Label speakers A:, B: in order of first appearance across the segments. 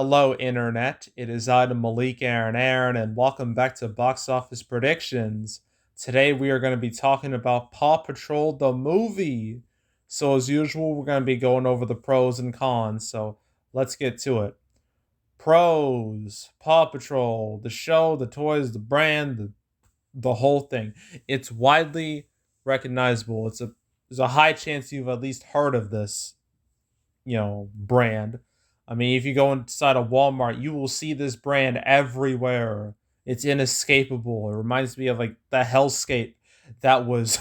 A: Hello, Internet. It is I, the Malik Aaron, and welcome back to Box Office Predictions. Today, we are going to be talking about Paw Patrol, the movie. So, as usual, we're going to be going over the pros and cons. So, let's get to it. Pros: Paw Patrol, the show, the toys, the brand, the whole thing. It's widely recognizable. There's a high chance you've at least heard of this brand. I mean, if you go inside a Walmart, you will see this brand everywhere. It's inescapable. It reminds me of like the hellscape that was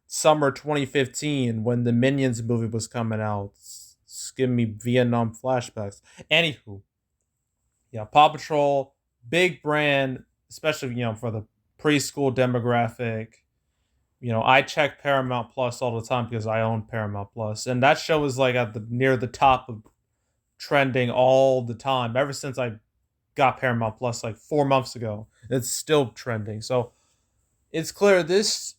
A: summer 2015 when the Minions movie was coming out. It's giving me Vietnam flashbacks. Anywho, yeah, Paw Patrol, big brand, especially for the preschool demographic. I check Paramount Plus all the time because I own Paramount Plus, and that show is like at the near the top of trending all the time ever since I got Paramount Plus like 4 months ago. It's still trending, so it's clear this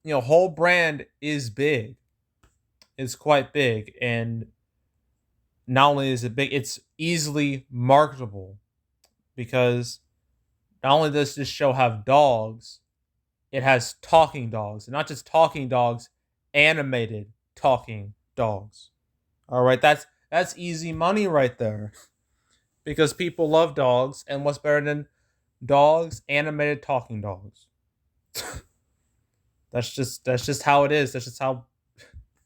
A: whole brand is big. It's quite big, and not only is it big, it's easily marketable because not only does this show have dogs, it has talking dogs, and not just talking dogs, animated talking dogs. All right, that's easy money right there because people love dogs, and what's better than dogs? Animated talking dogs. That's just how it is. That's just how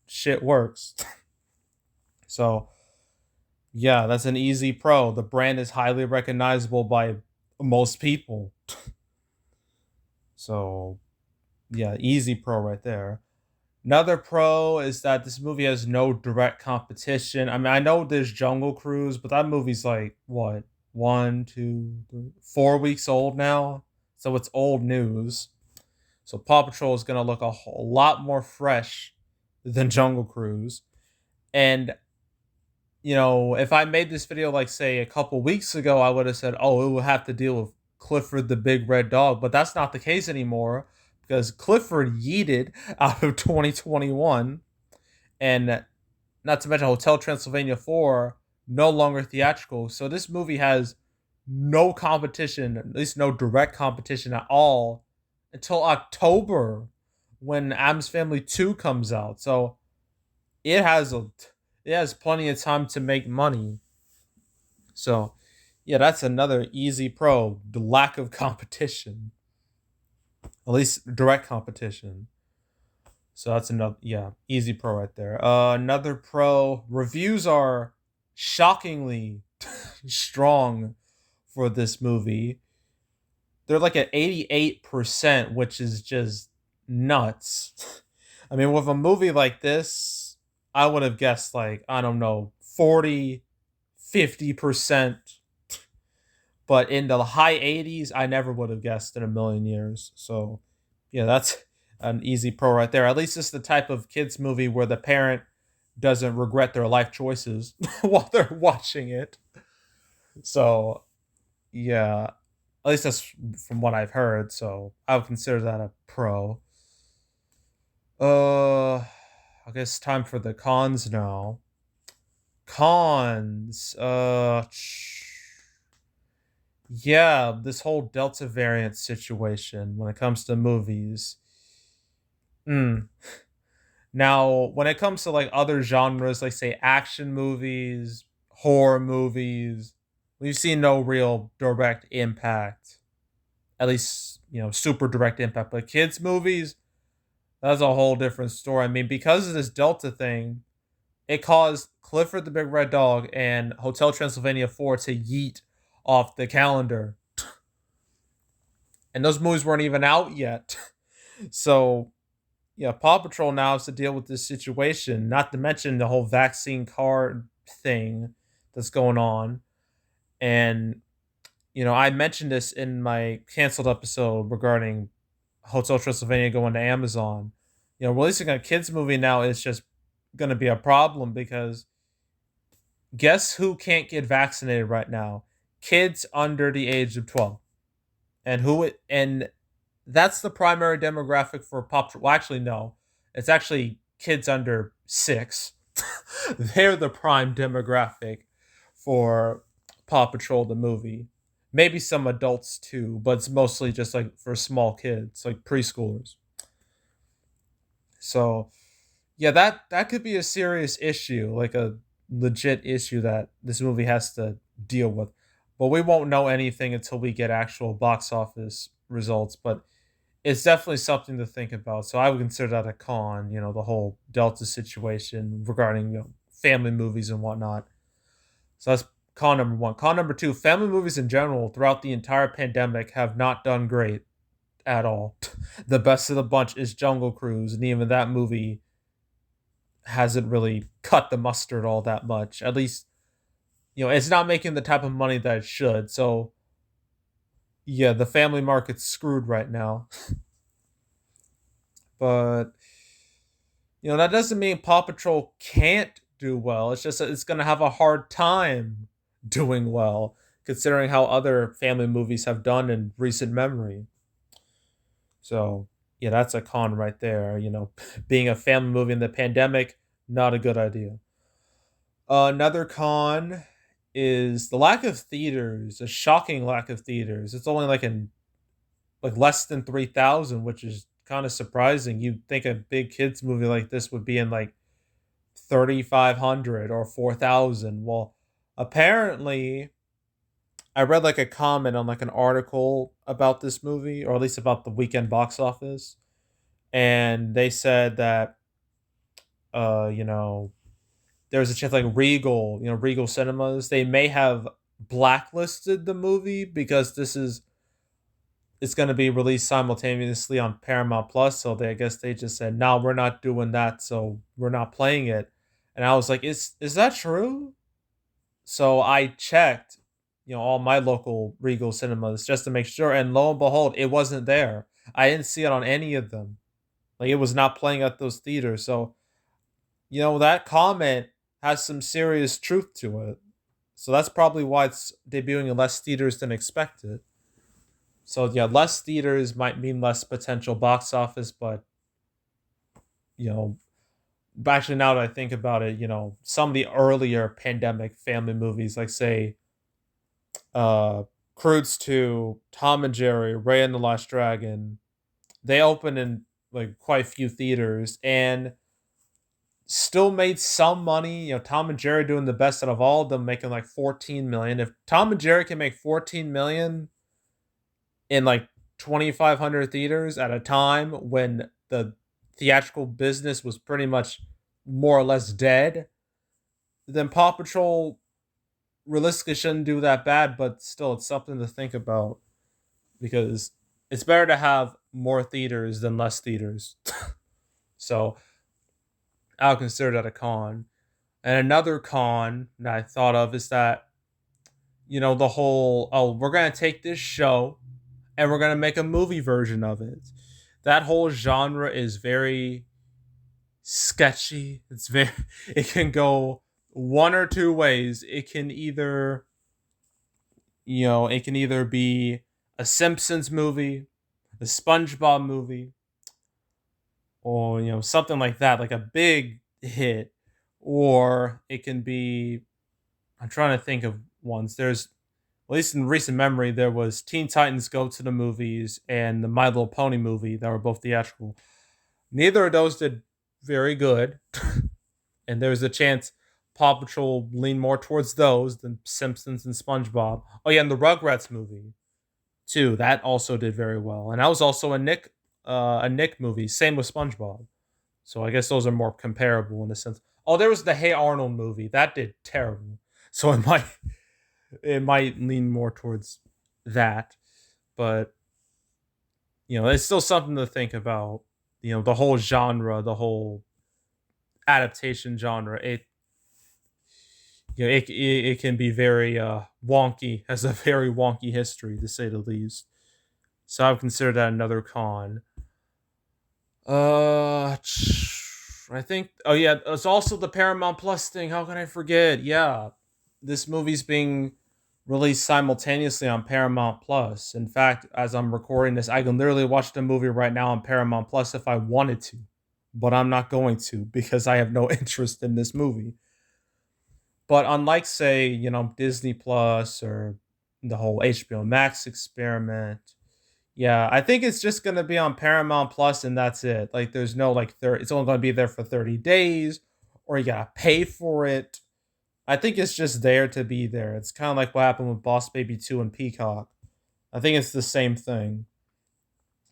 A: shit works. So yeah, that's an easy pro. The brand is highly recognizable by most people. So yeah, easy pro right there. Another pro is that this movie has no direct competition. I mean, I know there's Jungle Cruise, but that movie's like what, 4 weeks old now, so it's old news. So Paw Patrol is gonna look a whole lot more fresh than Jungle Cruise. And if I made this video like say a couple weeks ago, I would have said, "Oh, it will have to deal with Clifford the Big Red Dog," but that's not the case anymore because Clifford yeeted out of 2021, and not to mention Hotel Transylvania 4 no longer theatrical. So this movie has no competition, at least no direct competition at all, until October when Adam's Family 2 comes out. So it has a it has plenty of time to make money. So yeah, that's another easy pro, the lack of competition. At least direct competition. So that's another, yeah, easy pro right there. Another pro, reviews are shockingly strong for this movie. They're like at 88%, which is just nuts. I mean, with a movie like this, I would have guessed like, I don't know, 40, 50%. But in the high 80s, I never would have guessed in a million years. So, yeah, that's an easy pro right there. At least it's the type of kids movie where the parent doesn't regret their life choices while they're watching it. So, yeah, at least that's from what I've heard. So, I would consider that a pro. I guess time for the cons now. Cons. Yeah, this whole Delta variant situation when it comes to movies. Mm. Now, when it comes to like other genres, like say action movies, horror movies, we've seen no real direct impact. At least, super direct impact. But kids' movies, that's a whole different story. I mean, because of this Delta thing, it caused Clifford the Big Red Dog and Hotel Transylvania 4 to yeet off the calendar. And those movies weren't even out yet. So, yeah, Paw Patrol now has to deal with this situation, not to mention the whole vaccine card thing that's going on. And, I mentioned this in my canceled episode regarding Hotel Transylvania going to Amazon. Releasing a kids movie now is just going to be a problem because guess who can't get vaccinated right now? Kids under the age of 12. And that's the primary demographic for Pop. Well, actually, no, it's actually kids under 6. They're the prime demographic for Paw Patrol the movie. Maybe some adults too, but it's mostly just like for small kids, like preschoolers. So yeah, that could be a serious issue, like a legit issue that this movie has to deal with. But we won't know anything until we get actual box office results. But it's definitely something to think about. So I would consider that a con, the whole Delta situation regarding family movies and whatnot. So that's con number one. Con number two, family movies in general throughout the entire pandemic have not done great at all. The best of the bunch is Jungle Cruise, and even that movie hasn't really cut the mustard all that much. At least, it's not making the type of money that it should. So, yeah, the family market's screwed right now. But, that doesn't mean Paw Patrol can't do well. It's just that it's going to have a hard time doing well, considering how other family movies have done in recent memory. So, yeah, that's a con right there. Being a family movie in the pandemic, not a good idea. Another con is the lack of theaters, a shocking lack of theaters. It's only like less than 3,000, which is kind of surprising. You'd think a big kids movie like this would be in like 3,500 or 4,000. Well, apparently I read like a comment on like an article about this movie, or at least about the weekend box office, and they said that uh, you know, there was a chance like Regal Cinemas, they may have blacklisted the movie because it's going to be released simultaneously on Paramount Plus. So I guess they just said, "No, we're not doing that. So we're not playing it." And I was like, "Is that true?" So I checked, all my local Regal Cinemas just to make sure, and lo and behold, it wasn't there. I didn't see it on any of them. Like it was not playing at those theaters. So that comment has some serious truth to it. So that's probably why it's debuting in less theaters than expected. So yeah, less theaters might mean less potential box office, you know, but actually now that I think about it, some of the earlier pandemic family movies, like say, uh, Croods 2, Tom and Jerry, Ray and the Last Dragon, they opened in like quite a few theaters and still made some money. Tom and Jerry doing the best out of all of them, making like 14 million. If Tom and Jerry can make 14 million in like 2,500 theaters at a time when the theatrical business was pretty much more or less dead, then Paw Patrol realistically shouldn't do that bad, but still, it's something to think about because it's better to have more theaters than less theaters. So I'll consider that a con. And another con that I thought of is that, the whole, oh, we're going to take this show and we're going to make a movie version of it. That whole genre is very sketchy. It can go one or two ways. It can either be a Simpsons movie, a SpongeBob movie, or, something like that, like a big hit, or it can be, I'm trying to think of ones. There's, at least in recent memory, there was Teen Titans Go to the Movies and the My Little Pony movie that were both theatrical. Neither of those did very good, and there's a chance Paw Patrol lean more towards those than Simpsons and SpongeBob. Oh yeah, and the Rugrats movie too. That also did very well, and that was also a Nick movie. Same with SpongeBob. So I guess those are more comparable in a sense. Oh, there was the Hey Arnold movie that did terrible. So it might lean more towards that, but it's still something to think about. The whole genre, the whole adaptation genre. It can be very wonky, has a very wonky history to say the least. So I would consider that another con. I think. Oh yeah, it's also the Paramount Plus thing. How can I forget? Yeah, this movie's being released simultaneously on Paramount Plus. In fact, as I'm recording this, I can literally watch the movie right now on Paramount Plus if I wanted to, but I'm not going to because I have no interest in this movie. But unlike, say, Disney Plus or the whole HBO Max experiment, yeah, I think it's just gonna be on Paramount Plus and that's it. Like, there's no like, it's only gonna be there for 30 days, or you gotta pay for it. I think it's just there to be there. It's kind of like what happened with Boss Baby 2 and Peacock. I think it's the same thing.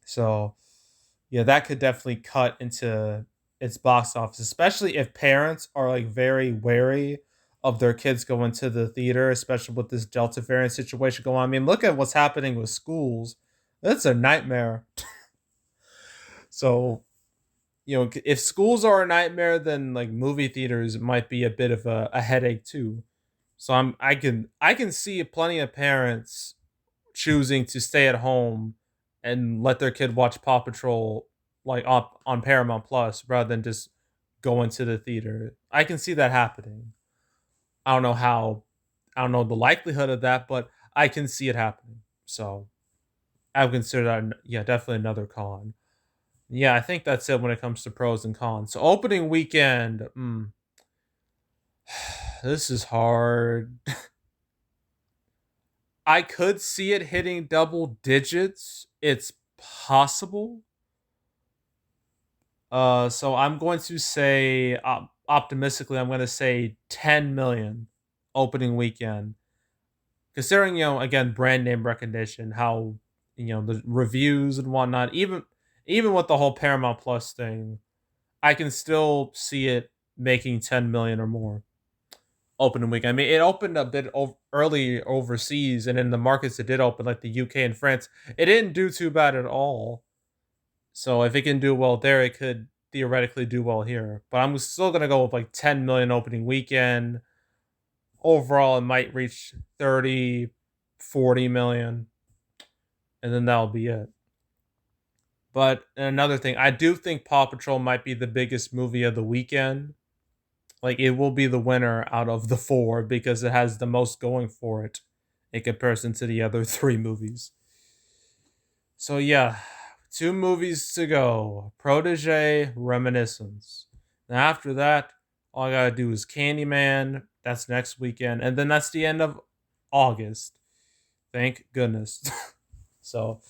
A: So, yeah, that could definitely cut into its box office, especially if parents are like very wary of their kids going to the theater, especially with this Delta variant situation going on. I mean, look at what's happening with schools. That's a nightmare. So, if schools are a nightmare, then like movie theaters might be a bit of a headache too. So I can see plenty of parents choosing to stay at home and let their kid watch Paw Patrol like up on Paramount Plus rather than just going to the theater. I can see that happening. I don't know how, I don't know the likelihood of that, but I can see it happening. So I would consider that, yeah, definitely another con. Yeah, I think that's it when it comes to pros and cons. So opening weekend, this is hard. I could see it hitting double digits. It's possible. So I'm going to say, optimistically, I'm going to say 10 million opening weekend. Considering, again, brand name recognition, how, the reviews and whatnot, even with the whole Paramount Plus thing, I can still see it making 10 million or more opening weekend. I mean, it opened a bit early overseas, and in the markets it did open, like the UK and France, it didn't do too bad at all. So if it can do well there, it could theoretically do well here. But I'm still gonna go with like 10 million opening weekend. Overall, it might reach 30, 40 million, and then that'll be it. But another thing, I do think Paw Patrol might be the biggest movie of the weekend. Like, it will be the winner out of the four because it has the most going for it in comparison to the other three movies. So yeah, two movies to go. Protege, Reminiscence. Now after that, all I gotta do is Candyman. That's next weekend. And then that's the end of August. Thank goodness. So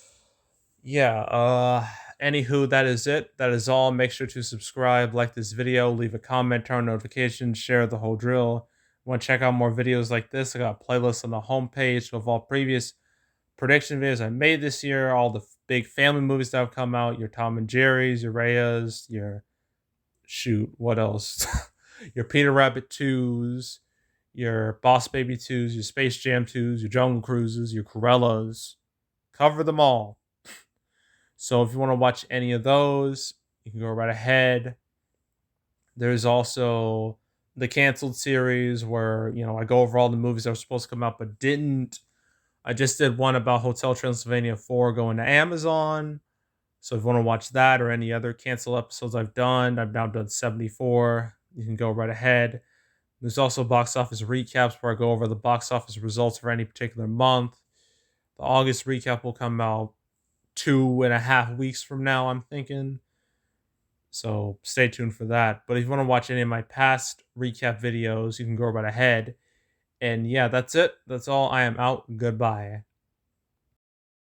A: yeah, anywho, that is it. That is all. Make sure to subscribe, like this video, leave a comment, turn on notifications, share the whole drill. Want to check out more videos like this? I got playlists on the homepage of all previous prediction videos I made this year, all the big family movies that have come out, your Tom and Jerry's, your Rayas, your shoot, what else? Your Peter Rabbit 2s, your Boss Baby 2s, your Space Jam 2s, your Jungle Cruises, your Corellas. Cover them all. So if you want to watch any of those, you can go right ahead. There's also the canceled series where, I go over all the movies that were supposed to come out but didn't. I just did one about Hotel Transylvania 4 going to Amazon. So if you want to watch that or any other cancel episodes I've now done 74. You can go right ahead. There's also box office recaps where I go over the box office results for any particular month. The August recap will come out 2.5 weeks from now, I'm thinking. So stay tuned for that. But if you want to watch any of my past recap videos, you can go right ahead. And yeah, that's it. That's all. I am out. Goodbye.